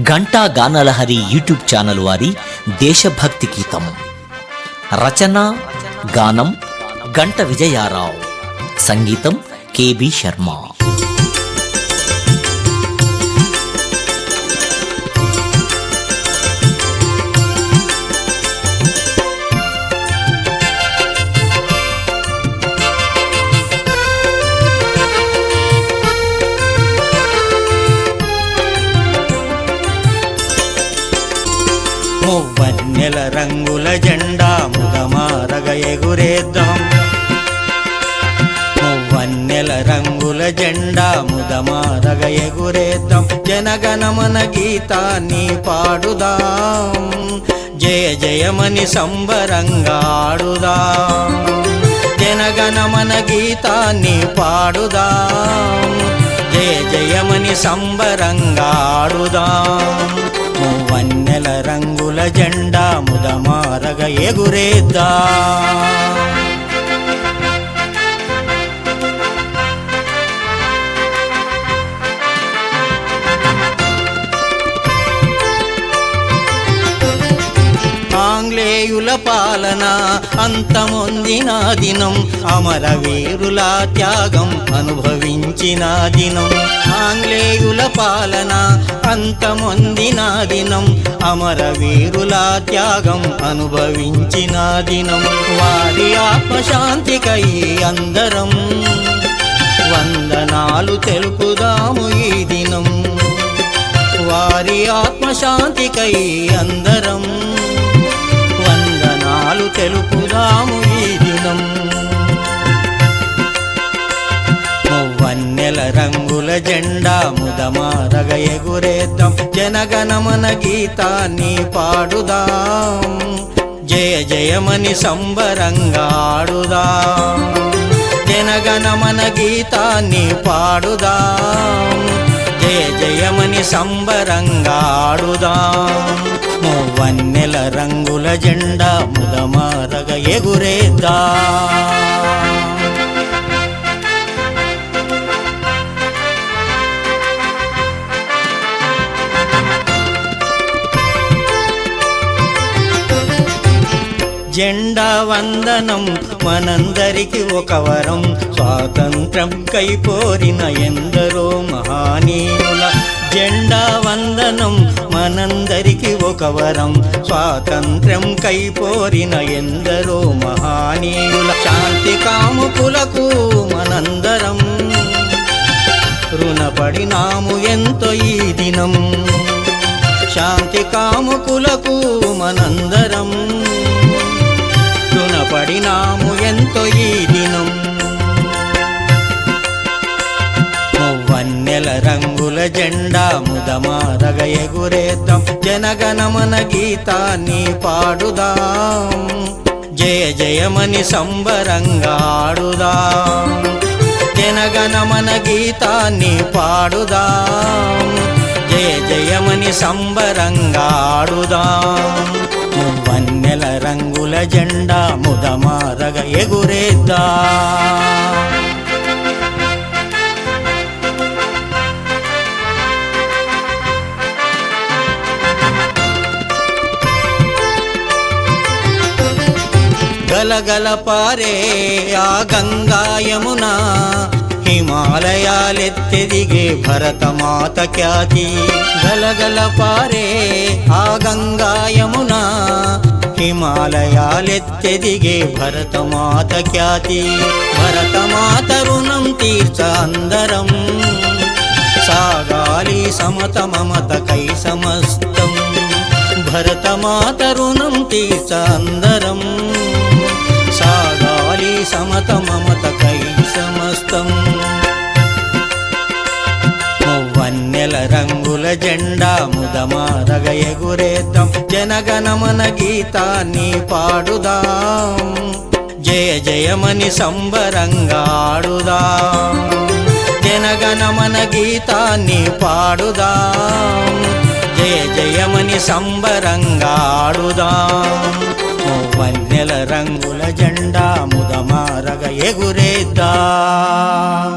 Ganta గానలహరి YouTube channel వారి దేశభక్తి గీతం రచన గానం గంట విజయారావు, సంగీతం కెబి శర్మ. మువ్వన్నెల రంగుల జెండా ముదమారగ ఎగురేద్దాం. మువ్వన్నెల రంగుల జెండా ముదమారగ ఎగురేద్దాం. జనగణమన గీతాన్ని పాడుదాం, జయ జయమని సంబరంగా ఆడుదాం. జనగణమన గీతాన్ని పాడుదాం, జయ జయమని సంబరంగా ఆడుదాం. మువ్వన్నెల రంగుల జెండా ముదమారగ ఎగురేద్దాం. ఆంగ్లేయుల పాలన అంతమొందిన దినం, అమరవీరుల త్యాగం అనుభవించిన దినం. ఆంగ్లేయుల పాలన అంతమొందిన దినం, అమరవీరుల త్యాగం అనుభవించిన దినం. వారి ఆత్మశాంతికై అందరం వందనాలు తెలుపుదాము ఈ దినం. వారి ఆత్మశాంతికై అందరం వందనాలు తెలుపుదాము ఈ దినం. మువ్వన్నెల రంగుల జెండా ముదమారగ ఎగురేద్దాం. జనగణమన గీతాన్ని పాడుదాం, జయ జయమని సంబరంగా ఆడుదాం. జనగణమన గీతాన్ని పాడుదాం, జయ జయమని సంబరంగా ఆడుదాం. మువ్వన్నెల రంగుల జెండా ముదమారగ ఎగురేద్దాం. జెండా వందనం మనందరికి ఒక వరం, స్వాతంత్రం కైపోరిన ఎందరో మహానీయుల. జెండా వందనం మనందరికి ఒక వరం, స్వాతంత్రం కైపోరిన ఎందరో మహానీయుల. శాంతి కాముకులకు మనందరం రుణపడినాము ఎంతో ఈ దినం. శాంతి కాముకులకు మనందరం రుణపడినాము ఎంతో ఈ దినం. మువ్వన్నెల రంగుల జెండా ముదమారగ ఎగురేద్దాం. జనగణమన గీతాన్ని పాడుదాం, జయ జయమని సంబరంగా ఆడుదాం. జనగణమన గీతాన్ని పాడుదాం, జయ జయమని సంబరంగా ఆడుదాం. మువ్వన్నెల రంగుల జెండా ముదమారగ ఎగురేద్దాం. గలగల పారే ఆ గంగా యమున, హిమాలయాలెత్తెదిగే భరతమాత ఖ్యాతి. గలగల పారే ఆ గంగా యమున, హిమాలయాలెత్తెదిగే భరతమాత ఖ్యాతి. భరతమాత రుణం తీర్చ అందరం, సాగాలి సమత మమతకై సమస్తం. భరతమాత రుణం తీర్చ అందరం, సాగాలి సమత మమతకై సమస్తం. మువ్వన్నెల రంగుల జెండా ముదమారగ ఎగురేద్దాం. జనగణమన గీతాన్ని పాడుదాం, జయ జయమని సంబరంగా ఆడుదాం. జనగణమన గీతాన్ని పాడుదాం, జయ జయమని సంబరంగా ఆడుదాం. మువ్వన్నెల రంగుల జెండా ముదమారగ ఎగురేద్దాం.